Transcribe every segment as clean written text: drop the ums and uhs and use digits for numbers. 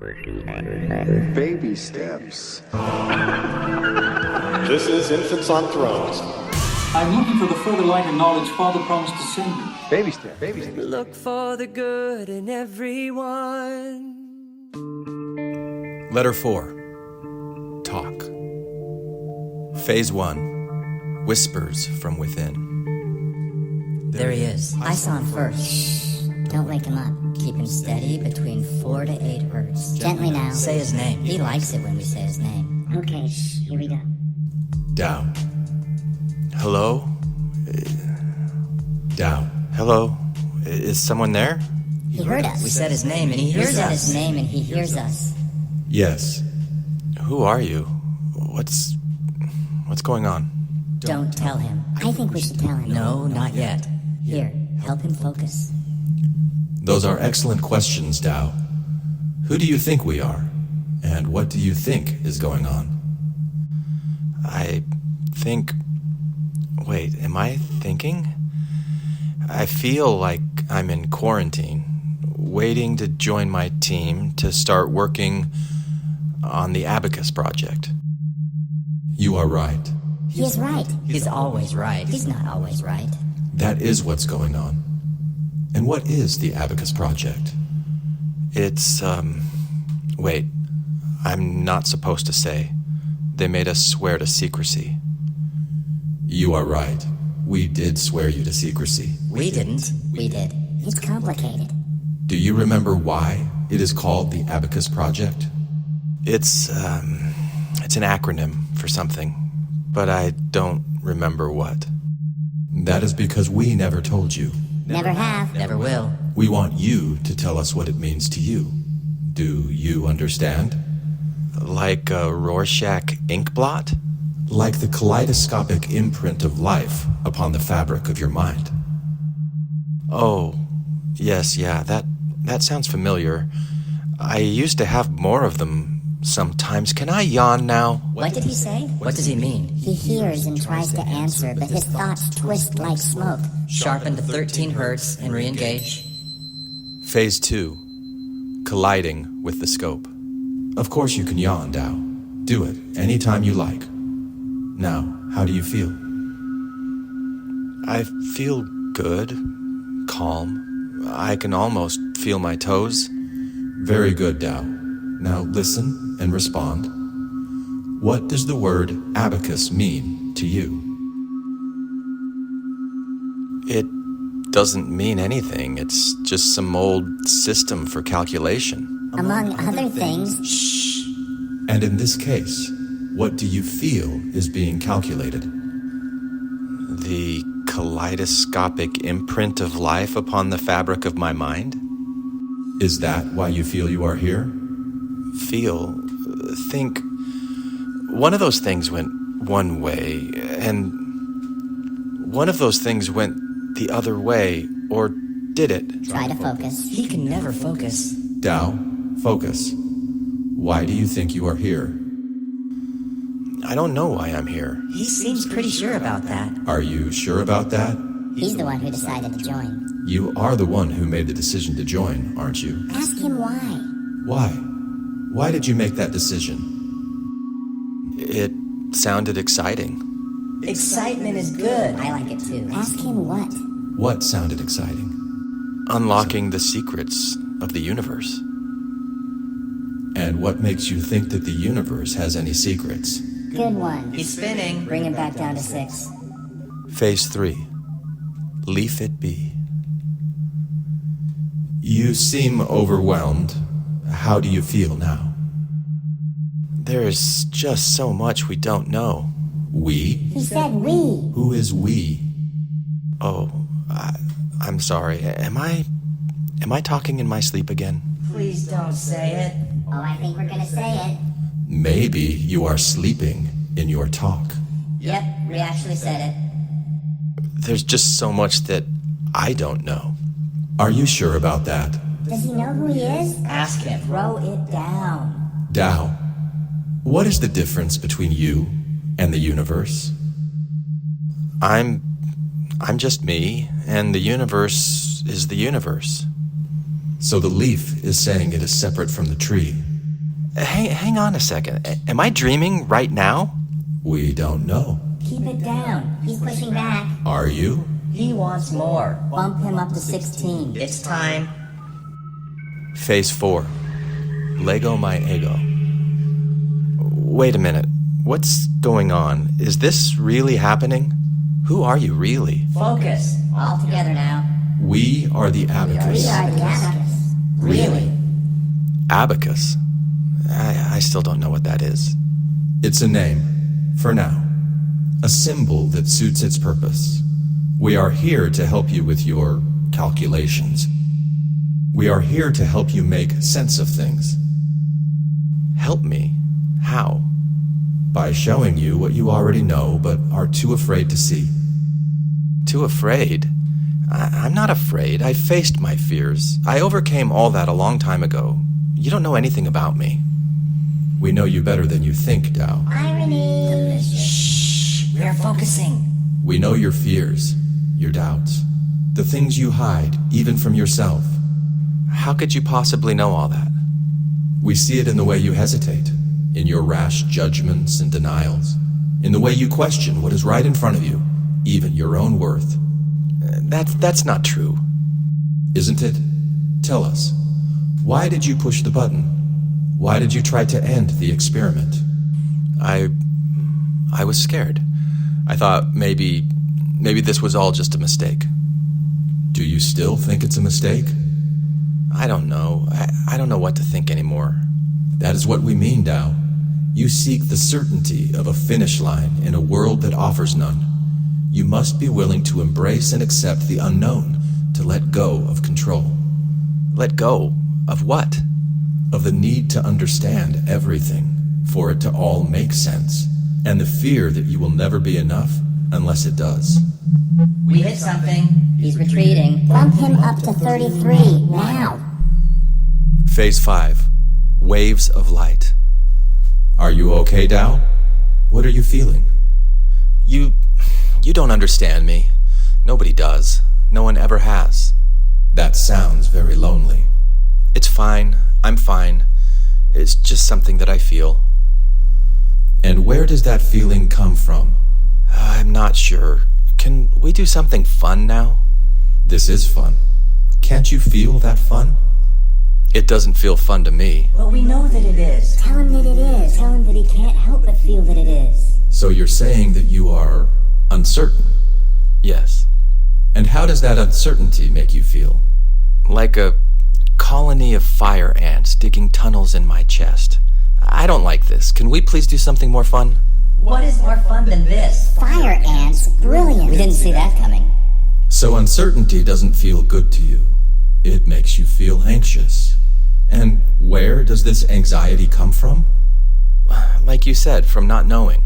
Baby steps. This is Infants on Thrones. I'm looking for the further light and knowledge Father promised to send me. Baby step. Baby step. Look for the good in everyone. Letter 4. Talk. Phase 1. Whispers from within. There he is. I saw him first. Shh. Don't wake him up. Keep him steady between 4 to 8 hertz. Gently now. Say his name. He likes it when we say his name. Okay, shh. Here we go. Down. Hello? Down. Hello? Is someone there? He heard us. We said his name and he hears us. We said his name and he hears us. Yes. Who are you? What's going on? Don't tell him. I think we should tell him. No, not yet. Here, help him focus. Those are excellent questions, Tao. Who do you think we are? And what do you think is going on? I think... Wait, am I thinking? I feel like I'm in quarantine, waiting to join my team to start working on the Abacus Project. You are right. He is right. He's always right. He's not always right. That is what's going on. And what is the Abacus Project? It's, wait, I'm not supposed to say. They made us swear to secrecy. You are right. We did swear you to secrecy. We didn't. We did. It's complicated. Do you remember why it is called the Abacus Project? It's an acronym for something, but I don't remember what. That is because we never told you. Never have. Never will. We want you to tell us what it means to you. Do you understand? Like a Rorschach ink blot? Like the kaleidoscopic imprint of life upon the fabric of your mind. Oh, yes, yeah, that sounds familiar. I used to have more of them sometimes. Can I yawn now? What did he say? What does he mean? He hears and tries to answer, but his thoughts twist like smoke. Sharpen to 13 hertz and re-engage. Phase 2. Colliding with the scope. Of course you can yawn, Tao. Do it anytime you like. Now, how do you feel? I feel good, calm. I can almost feel my toes. Very good, Tao. Now listen and respond. What does the word abacus mean to you? It doesn't mean anything. It's just some old system for calculation. Among other things. Shh. And in this case, what do you feel is being calculated? The kaleidoscopic imprint of life upon the fabric of my mind? Is that why you feel you are here? Think. One of those things went one way, and one of those things went the other way, or did it? Try to focus. He can never focus. Tao, focus. Why do you think you are here? I don't know why I'm here. He seems pretty sure about that. Are you sure about that? He's the one who decided to join. You are the one who made the decision to join, aren't you? Ask him why. Why? Why did you make that decision? It sounded exciting. Excitement is good. I like it too. Ask him what. What sounded exciting? Unlocking the secrets of the universe. And what makes you think that the universe has any secrets? Good one. He's spinning. Bring him back down to 6. Phase 3. Leaf it be. You seem overwhelmed. How do you feel now? There's just so much we don't know. We? He said we. Who is we? Oh, I'm sorry. Am I talking in my sleep again? Please don't say it. Oh, I think we're gonna say it. Maybe you are sleeping in your talk. Yep, we actually said it. There's just so much that I don't know. Are you sure about that? Does he know who he is? Ask him. Throw it down. Tao, what is the difference between you and the universe? I'm just me, and the universe is the universe. So the leaf is saying it is separate from the tree. Hang on a second. Am I dreaming right now? We don't know. Keep it down. He's pushing back. Are you? He wants more. Bump him up to 16. It's time. Phase 4. Lego my ego. Wait a minute. What's going on? Is this really happening? Who are you really? Focus. All together now. We are the Abacus. We are the Abacus. Really? Abacus? I still don't know what that is. It's a name, for now. A symbol that suits its purpose. We are here to help you with your calculations. We are here to help you make sense of things. Help me? How? By showing you what you already know but are too afraid to see. Too afraid? I'm not afraid. I faced my fears. I overcame all that a long time ago. You don't know anything about me. We know you better than you think, Dao. Irony. Shh. We're focusing. We know your fears, your doubts, the things you hide, even from yourself. How could you possibly know all that? We see it in the way you hesitate, in your rash judgments and denials, in the way you question what is right in front of you, even your own worth. That's not true. Isn't it? Tell us. Why did you push the button? Why did you try to end the experiment? I was scared. I thought maybe this was all just a mistake. Do you still think it's a mistake? I don't know. I don't know what to think anymore. That is what we mean, Dao. You seek the certainty of a finish line in a world that offers none. You must be willing to embrace and accept the unknown, to let go of control. Let go of what? Of the need to understand everything, for it to all make sense, and the fear that you will never be enough unless it does. We hit something. He's retreating. Bump him up to 33, now. Phase 5. Waves of light. Are you okay, Dao? What are you feeling? You don't understand me. Nobody does. No one ever has. That sounds very lonely. It's fine. I'm fine. It's just something that I feel. And where does that feeling come from? I'm not sure. Can we do something fun now? This is fun. Can't you feel that fun? It doesn't feel fun to me. But we know that it is. Tell him that it is. Tell him that he can't help but feel that it is. So you're saying that you are uncertain? Yes. And how does that uncertainty make you feel? Like a colony of fire ants digging tunnels in my chest. I don't like this. Can we please do something more fun? What is more fun than this? Fire ants. Brilliant. We didn't see that coming. So uncertainty doesn't feel good to you. It makes you feel anxious. And where does this anxiety come from? Like you said, from not knowing.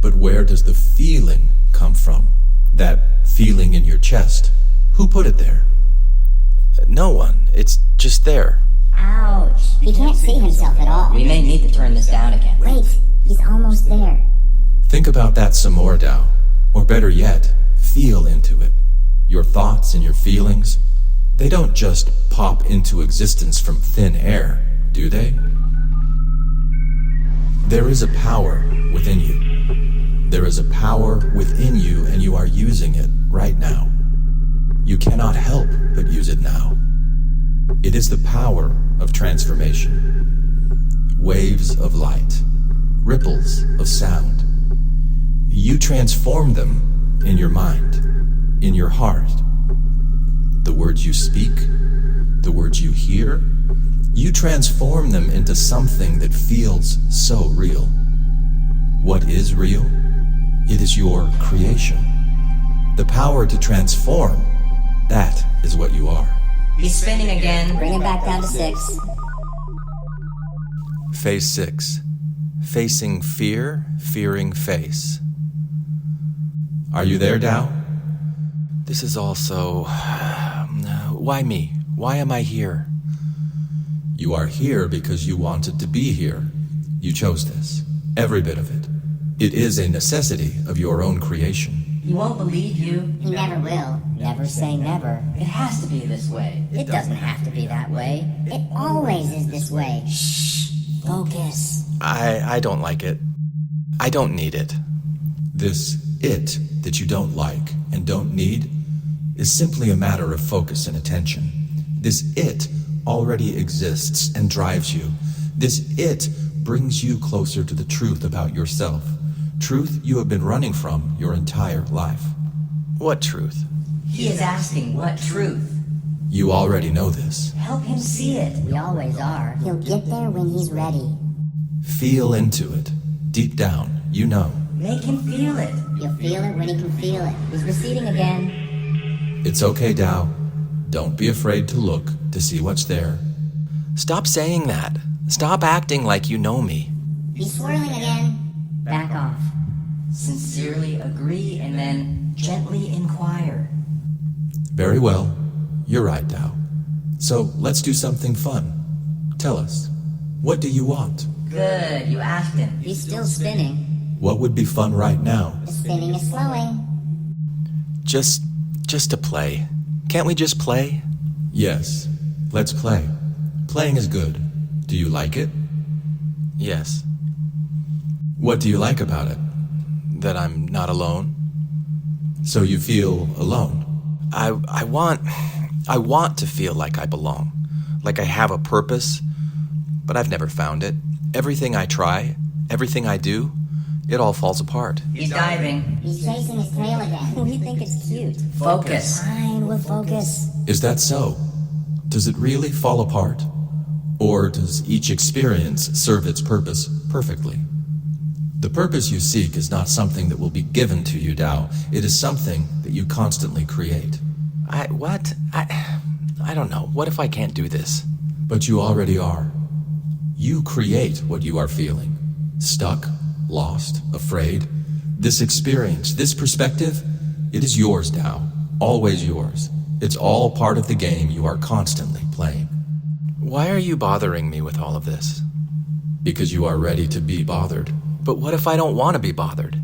But where does the feeling come from? That feeling in your chest. Who put it there? No one. It's just there. Ouch. He can't see himself at all. We may need to turn this down again. Wait, he's almost there. Think about that some more, Dao. Or better yet, feel into it. Your thoughts and your feelings, they don't just pop into existence from thin air, do they? There is a power within you. There is a power within you, and you are using it right now. You cannot help but use it now. It is the power of transformation. Waves of light, ripples of sound. You transform them in your mind, in your heart. The words you speak, the words you hear, you transform them into something that feels so real. What is real? It is your creation. The power to transform, that is what you are. He's spinning again. Bring him back down to 6. Phase 6. Facing fear, fearing face. Are you there, Dao? This is all so... Why me? Why am I here? You are here because you wanted to be here. You chose this. Every bit of it. It is a necessity of your own creation. He won't believe you. He never will. Never say never. It has to be this way. It doesn't have to be that way. It always is this way. Shh. Focus. I don't like it. I don't need it. This it that you don't like and don't need is simply a matter of focus and attention. This it already exists and drives you. This it brings you closer to the truth about yourself. Truth you have been running from your entire life. What truth? He is asking what truth. You already know this. Help him see it. We always are. He'll get there when he's ready. Feel into it. Deep down, you know. Make him feel it. He'll feel it when he can feel it. He's receding again. It's okay, Tao. Don't be afraid to look to see what's there. Stop saying that. Stop acting like you know me. He's swirling again. Back off. Sincerely agree and then gently inquire. Very well. You're right, Tao. So let's do something fun. Tell us, what do you want? Good, you asked him. He's still spinning. What would be fun right now? The spinning is slowing. Just to play. Can't we just play? Yes, let's play. Playing is good. Do you like it? Yes. What do you like about it? That I'm not alone. So you feel alone? I want to feel like I belong. Like I have a purpose, but I've never found it. Everything I try, everything I do, it all falls apart. He's diving. He's chasing his tail again. We think it's cute. Focus. Fine, we'll focus. Is that so? Does it really fall apart? Or does each experience serve its purpose perfectly? The purpose you seek is not something that will be given to you, Tao. It is something that you constantly create. What? I don't know. What if I can't do this? But you already are. You create what you are feeling. Stuck, lost, afraid. This experience, this perspective, it is yours, Tao. Always yours. It's all part of the game you are constantly playing. Why are you bothering me with all of this? Because you are ready to be bothered. But what if I don't want to be bothered?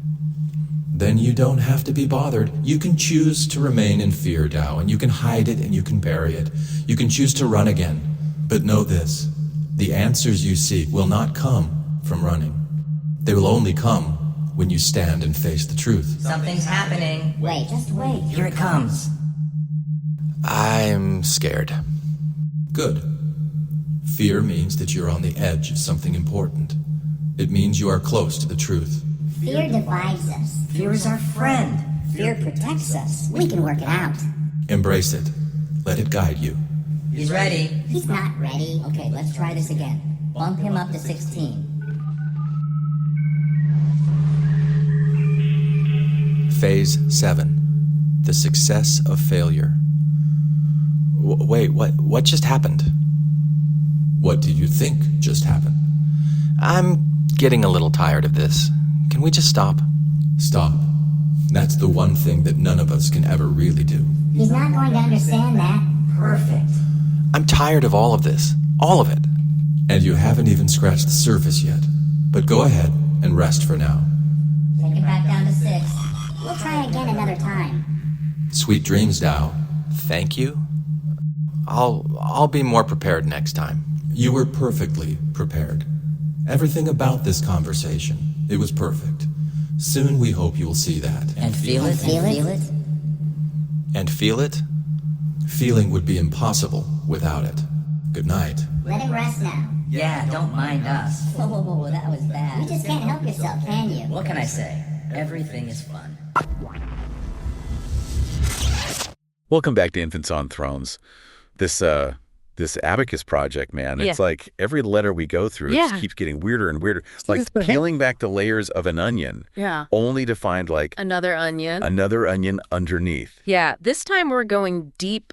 Then you don't have to be bothered. You can choose to remain in fear, Tao, and you can hide it and you can bury it. You can choose to run again. But know this, the answers you seek will not come from running. They will only come when you stand and face the truth. Something's happening. Wait, just wait. Here it comes. I'm scared. Good. Fear means that you're on the edge of something important. It means you are close to the truth. Fear divides us. Fear is our friend. Fear protects us. We can work it out. Embrace it. Let it guide you. He's ready. He's not ready. Okay, let's try this again. Bump him up to 16. Phase 7. The success of failure. Wait, what just happened? What do you think just happened? I'm getting a little tired of this. Can we just stop? Stop. That's the one thing that none of us can ever really do. He's not going to understand that. Perfect. I'm tired of all of this. All of it. And you haven't even scratched the surface yet. But go ahead and rest for now. Take it back down to 6. We'll try again another time. Sweet dreams, Tao. Thank you. I'll be more prepared next time. You were perfectly prepared. Everything about this conversation, it was perfect. Soon we hope you will see that. And feel it. Feel it? And feel it? Feeling would be impossible without it. Good night. Let him rest now. Yeah, don't mind us. Whoa, that was You bad. just can't help yourself, can you? What can I say? Everything is fun. Welcome back to Infants on Thrones. This Abacus Project, man, it's like every letter we go through, it just keeps getting weirder and weirder. It's like peeling back the layers of an onion, only to find like another onion underneath. Yeah, this time we're going deep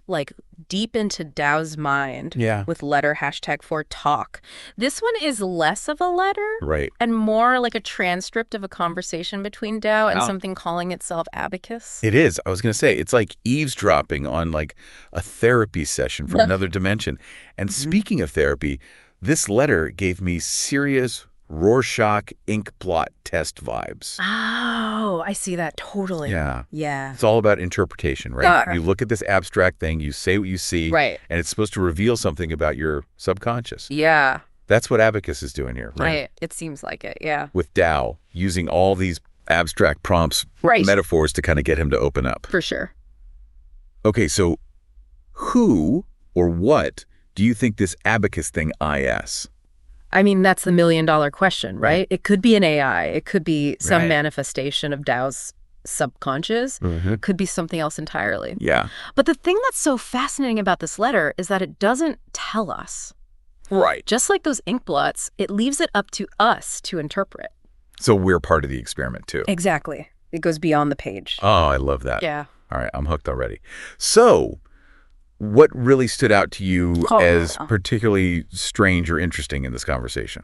into Dao's mind with letter #4 talk. This one is less of a letter and more like a transcript of a conversation between Dao and something calling itself Abacus. It is. I was going to say, it's like eavesdropping on like a therapy session from another dimension. And speaking of therapy, this letter gave me serious Rorschach ink blot test vibes. Oh, I see that totally. Yeah. Yeah. It's all about interpretation, right? You look at this abstract thing, you say what you see, and it's supposed to reveal something about your subconscious. Yeah. That's what Abacus is doing here, right? It seems like it, yeah. With Tao, using all these abstract prompts, metaphors to kind of get him to open up. For sure. Okay, so who or what do you think this Abacus thing is? I mean, that's the million-dollar question, right? It could be an AI. It could be some manifestation of Tao's subconscious. It could be something else entirely. Yeah. But the thing that's so fascinating about this letter is that it doesn't tell us. Right. Just like those ink blots, it leaves it up to us to interpret. So we're part of the experiment, too. Exactly. It goes beyond the page. Oh, I love that. Yeah. All right, I'm hooked already. So what really stood out to you as particularly strange or interesting in this conversation?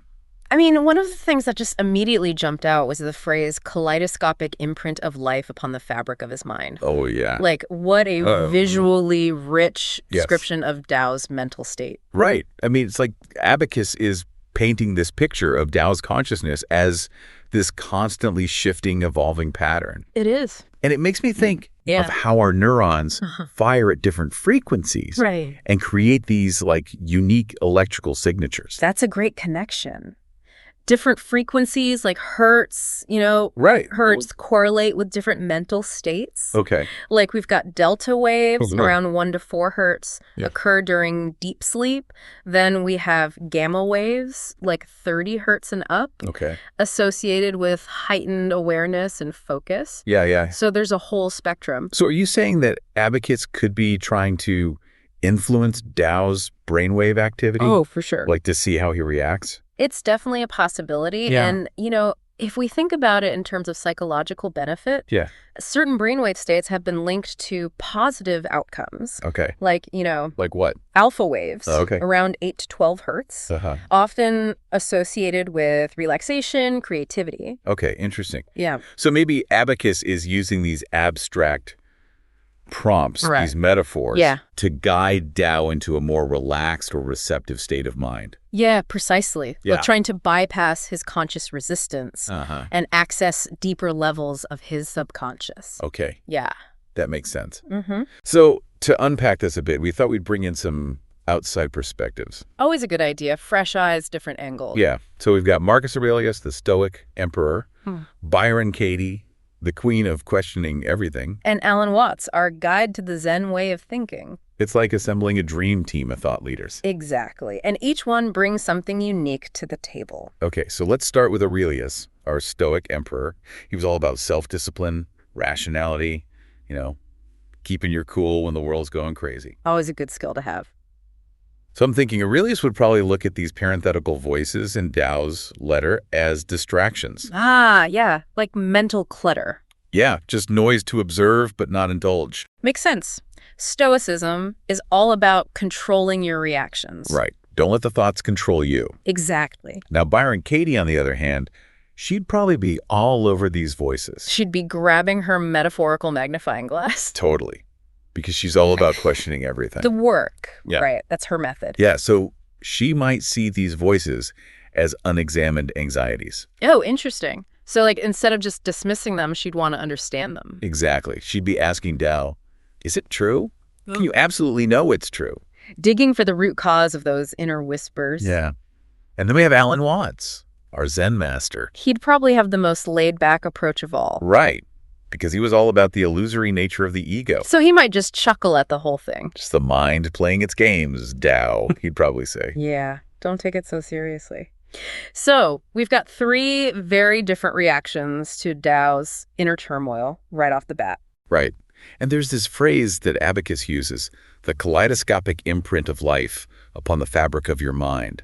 I mean, one of the things that just immediately jumped out was the phrase kaleidoscopic imprint of life upon the fabric of his mind. Oh, yeah. Like, what a visually rich description of Tao's mental state. Right. I mean, it's like Abacus is painting this picture of Tao's consciousness as this constantly shifting, evolving pattern. It is. And it makes me think of how our neurons fire at different frequencies and create these like unique electrical signatures. That's a great connection. Different frequencies like hertz, hertz correlate with different mental states. Okay. Like we've got delta waves around 1 to 4 hertz occur during deep sleep. Then we have gamma waves like 30 hertz and up associated with heightened awareness and focus. Yeah. So there's a whole spectrum. So are you saying that Abacus could be trying to influence Tao's brainwave activity? Oh, for sure. Like to see how he reacts? It's definitely a possibility. Yeah. And, if we think about it in terms of psychological benefit, certain brainwave states have been linked to positive outcomes. Okay. Like, Like what? alpha waves around 8 to 12 hertz, often associated with relaxation, creativity. Okay, interesting. Yeah. So maybe Abacus is using these abstract prompts, these metaphors, to guide Tao into a more relaxed or receptive state of mind. Yeah, precisely. Like trying to bypass his conscious resistance and access deeper levels of his subconscious. Okay. Yeah. That makes sense. So to unpack this a bit, we thought we'd bring in some outside perspectives. Always a good idea. Fresh eyes, different angles. Yeah. So we've got Marcus Aurelius, the Stoic emperor, Byron Katie, the queen of questioning everything. And Alan Watts, our guide to the Zen way of thinking. It's like assembling a dream team of thought leaders. Exactly. And each one brings something unique to the table. Okay, so let's start with Aurelius, our Stoic emperor. He was all about self-discipline, rationality, keeping your cool when the world's going crazy. Always a good skill to have. So I'm thinking Aurelius would probably look at these parenthetical voices in Tao's letter as distractions. Ah, yeah, like mental clutter. Yeah, just noise to observe but not indulge. Makes sense. Stoicism is all about controlling your reactions. Right. Don't let the thoughts control you. Exactly. Now, Byron Katie, on the other hand, she'd probably be all over these voices. She'd be grabbing her metaphorical magnifying glass. Totally. Because she's all about questioning everything. The work, right? That's her method. Yeah, so she might see these voices as unexamined anxieties. Oh, interesting. So, like, instead of just dismissing them, she'd want to understand them. Exactly. She'd be asking Tao, is it true? Can you absolutely know it's true? Digging for the root cause of those inner whispers. Yeah. And then we have Alan Watts, our Zen master. He'd probably have the most laid-back approach of all. Right. Because he was all about the illusory nature of the ego. So he might just chuckle at the whole thing. Just the mind playing its games, Tao, he'd probably say. Yeah, don't take it so seriously. So we've got 3 very different reactions to Tao's inner turmoil right off the bat. Right. And there's this phrase that Abacus uses, the kaleidoscopic imprint of life upon the fabric of your mind.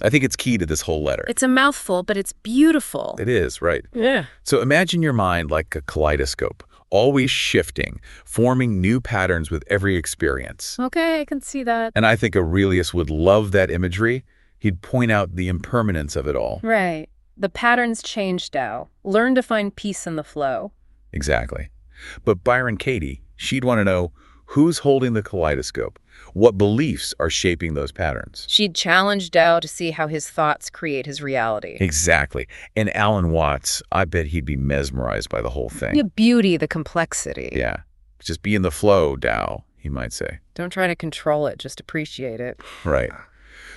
I think it's key to this whole letter. It's a mouthful, but it's beautiful. It is, right. Yeah. So imagine your mind like a kaleidoscope, always shifting, forming new patterns with every experience. Okay, I can see that. And I think Aurelius would love that imagery. He'd point out the impermanence of it all. Right. The patterns change, Tao. Learn to find peace in the flow. Exactly. But Byron Katie, she'd want to know who's holding the kaleidoscope, what beliefs are shaping those patterns. She'd challenge Tao to see how his thoughts create his reality. Exactly. And Alan Watts, I bet he'd be mesmerized by the whole thing. The beauty, the complexity. Yeah. Just be in the flow, Tao, he might say. Don't try to control it, just appreciate it. Right.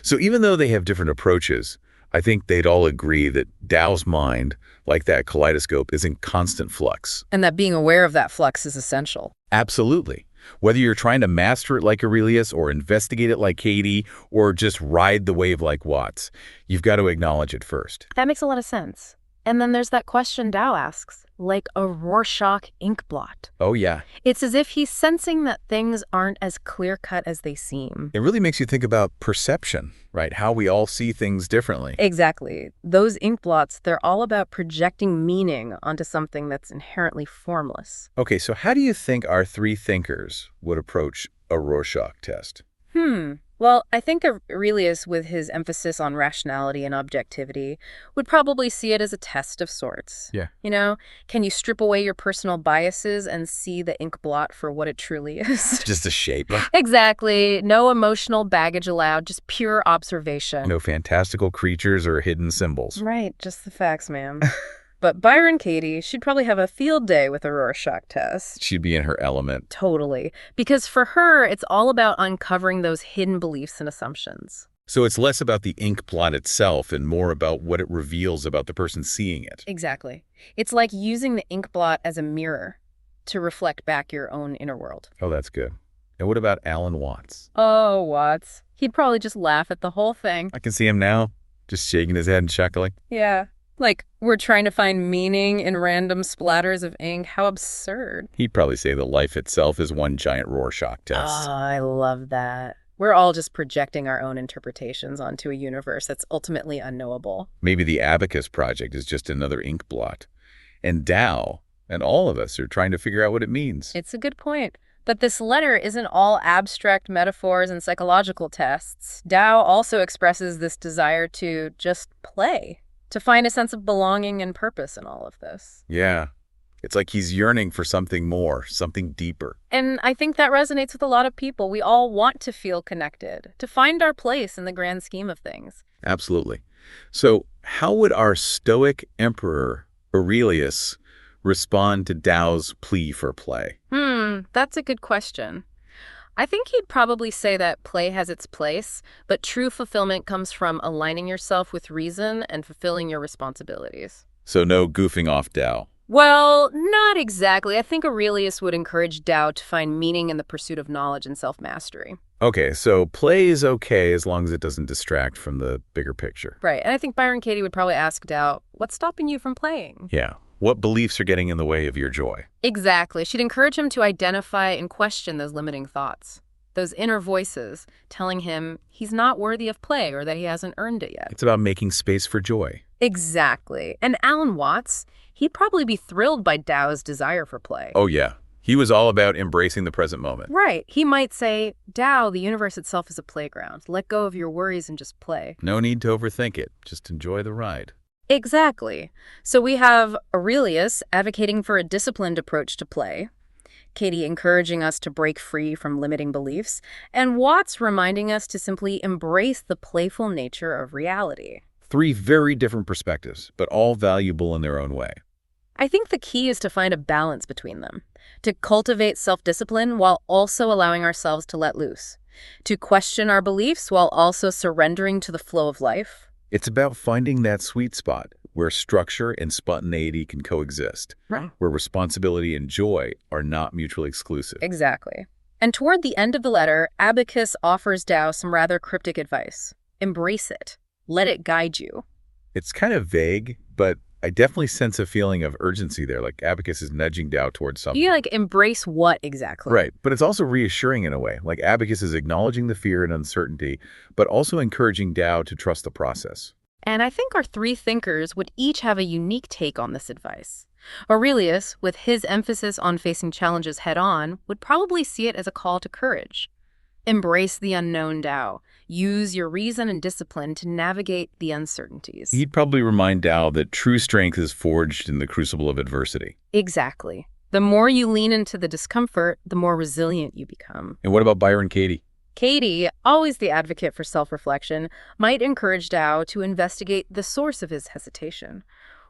So even though they have different approaches, I think they'd all agree that Tao's mind, like that kaleidoscope, is in constant flux. And that being aware of that flux is essential. Absolutely. Whether you're trying to master it like Aurelius or investigate it like Katie or just ride the wave like Watts, you've got to acknowledge it first. That makes a lot of sense. And then there's that question Tao asks, like a Rorschach ink blot. Oh, yeah. It's as if he's sensing that things aren't as clear-cut as they seem. It really makes you think about perception, right? How we all see things differently. Exactly. Those ink blots, they're all about projecting meaning onto something that's inherently formless. Okay, so how do you think our three thinkers would approach a Rorschach test? Well, I think Aurelius, with his emphasis on rationality and objectivity, would probably see it as a test of sorts. Yeah. You know, can you strip away your personal biases and see the ink blot for what it truly is? Just a shape. Exactly. No emotional baggage allowed, just pure observation. No fantastical creatures or hidden symbols. Right, just the facts, ma'am. But Byron Katie, she'd probably have a field day with a Rorschach test. She'd be in her element. Totally. Because for her, it's all about uncovering those hidden beliefs and assumptions. So it's less about the ink blot itself and more about what it reveals about the person seeing it. Exactly. It's like using the ink blot as a mirror to reflect back your own inner world. Oh, that's good. And what about Alan Watts? Oh, Watts. He'd probably just laugh at the whole thing. I can see him now, just shaking his head and chuckling. Yeah. Like, we're trying to find meaning in random splatters of ink. How absurd. He'd probably say that life itself is one giant Rorschach test. Oh, I love that. We're all just projecting our own interpretations onto a universe that's ultimately unknowable. Maybe the Abacus Project is just another ink blot. And Tao and all of us are trying to figure out what it means. It's a good point. But this letter isn't all abstract metaphors and psychological tests. Tao also expresses this desire to just play, to find a sense of belonging and purpose in all of this. Yeah. It's like he's yearning for something more, something deeper. And I think that resonates with a lot of people. We all want to feel connected, to find our place in the grand scheme of things. Absolutely. So how would our Stoic emperor, Aurelius, respond to Tao's plea for play? That's a good question. I think he'd probably say that play has its place, but true fulfillment comes from aligning yourself with reason and fulfilling your responsibilities. So no goofing off Tao. Well, not exactly. I think Aurelius would encourage Tao to find meaning in the pursuit of knowledge and self-mastery. Okay, so play is okay as long as it doesn't distract from the bigger picture. Right, and I think Byron Katie would probably ask Tao, what's stopping you from playing? Yeah. What beliefs are getting in the way of your joy? Exactly. She'd encourage him to identify and question those limiting thoughts, those inner voices telling him he's not worthy of play or that he hasn't earned it yet. It's about making space for joy. Exactly. And Alan Watts, he'd probably be thrilled by Tao's desire for play. Oh, yeah. He was all about embracing the present moment. Right. He might say, Tao, the universe itself is a playground. Let go of your worries and just play. No need to overthink it. Just enjoy the ride. Exactly. So we have Aurelius advocating for a disciplined approach to play, Katie encouraging us to break free from limiting beliefs, and Watts reminding us to simply embrace the playful nature of reality. Three very different perspectives, but all valuable in their own way. I think the key is to find a balance between them, to cultivate self-discipline while also allowing ourselves to let loose, to question our beliefs while also surrendering to the flow of life. It's about finding that sweet spot where structure and spontaneity can coexist, Right. where responsibility and joy are not mutually exclusive. Exactly. And toward the end of the letter, Abacus offers Tao some rather cryptic advice. Embrace it. Let it guide you. It's kind of vague, but I definitely sense a feeling of urgency there, like Abacus is nudging Tao towards something. You embrace what exactly? Right, but it's also reassuring in a way, like Abacus is acknowledging the fear and uncertainty, but also encouraging Tao to trust the process. And I think our three thinkers would each have a unique take on this advice. Aurelius, with his emphasis on facing challenges head-on, would probably see it as a call to courage. Embrace the unknown, Tao. Use your reason and discipline to navigate the uncertainties. He'd probably remind Tao that true strength is forged in the crucible of adversity. Exactly. The more you lean into the discomfort, the more resilient you become. And what about Byron Katie? Katie, always the advocate for self-reflection, might encourage Tao to investigate the source of his hesitation.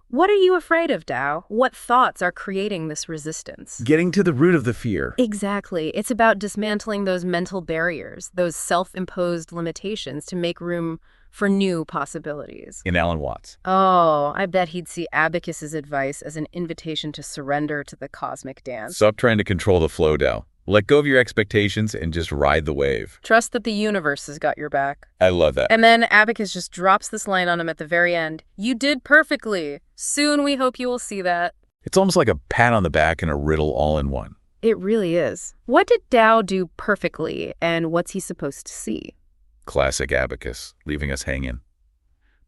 What are you afraid of, Tao? What thoughts are creating this resistance? Getting to the root of the fear. Exactly. It's about dismantling those mental barriers, those self-imposed limitations to make room for new possibilities. In Alan Watts. Oh, I bet he'd see Abacus's advice as an invitation to surrender to the cosmic dance. Stop trying to control the flow, Tao. Let go of your expectations and just ride the wave. Trust that the universe has got your back. I love that. And then Abacus just drops this line on him at the very end. You did perfectly. Soon we hope you will see that. It's almost like a pat on the back and a riddle all in one. It really is. What did Tao do perfectly, and what's he supposed to see? Classic Abacus, leaving us hanging.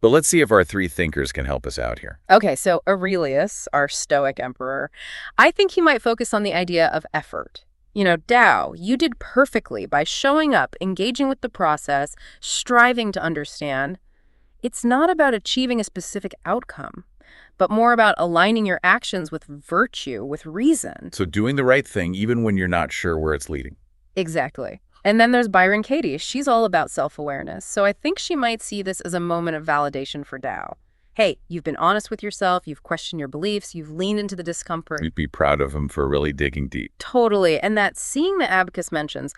But let's see if our three thinkers can help us out here. Okay, so Aurelius, our Stoic emperor, I think he might focus on the idea of effort. You know, Tao, you did perfectly by showing up, engaging with the process, striving to understand. It's not about achieving a specific outcome, but more about aligning your actions with virtue, with reason. So doing the right thing even when you're not sure where it's leading. Exactly. And then there's Byron Katie. She's all about self-awareness. So I think she might see this as a moment of validation for Tao. Hey, you've been honest with yourself, you've questioned your beliefs, you've leaned into the discomfort. We'd be proud of him for really digging deep. Totally. And that seeing that Abacus mentions,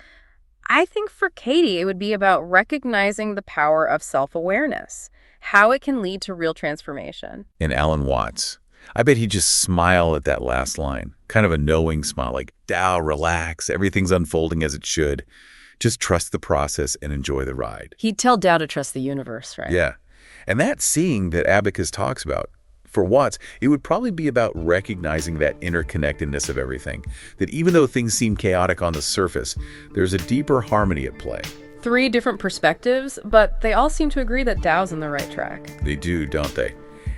I think for Katie, it would be about recognizing the power of self-awareness, how it can lead to real transformation. And Alan Watts, I bet he'd just smile at that last line, kind of a knowing smile, like, Tao, relax, everything's unfolding as it should. Just trust the process and enjoy the ride. He'd tell Tao to trust the universe, right? Yeah. And that seeing that Abacus talks about, for Watts, it would probably be about recognizing that interconnectedness of everything, that even though things seem chaotic on the surface, there's a deeper harmony at play. Three different perspectives, but they all seem to agree that Tao's on the right track. They do, don't they?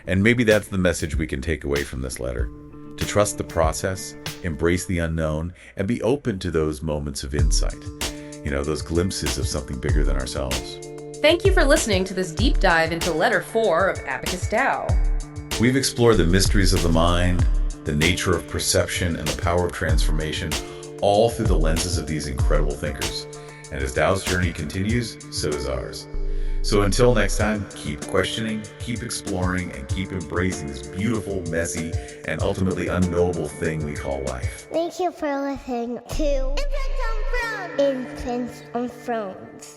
And maybe that's the message we can take away from this letter. To trust the process, embrace the unknown, and be open to those moments of insight. You know, those glimpses of something bigger than ourselves. Thank you for listening to this deep dive into Letter 4 of Abacus Tao. We've explored the mysteries of the mind, the nature of perception, and the power of transformation, all through the lenses of these incredible thinkers. And as Tao's journey continues, so is ours. So until next time, keep questioning, keep exploring, and keep embracing this beautiful, messy, and ultimately unknowable thing we call life. Thank you for listening to Infants on Thrones.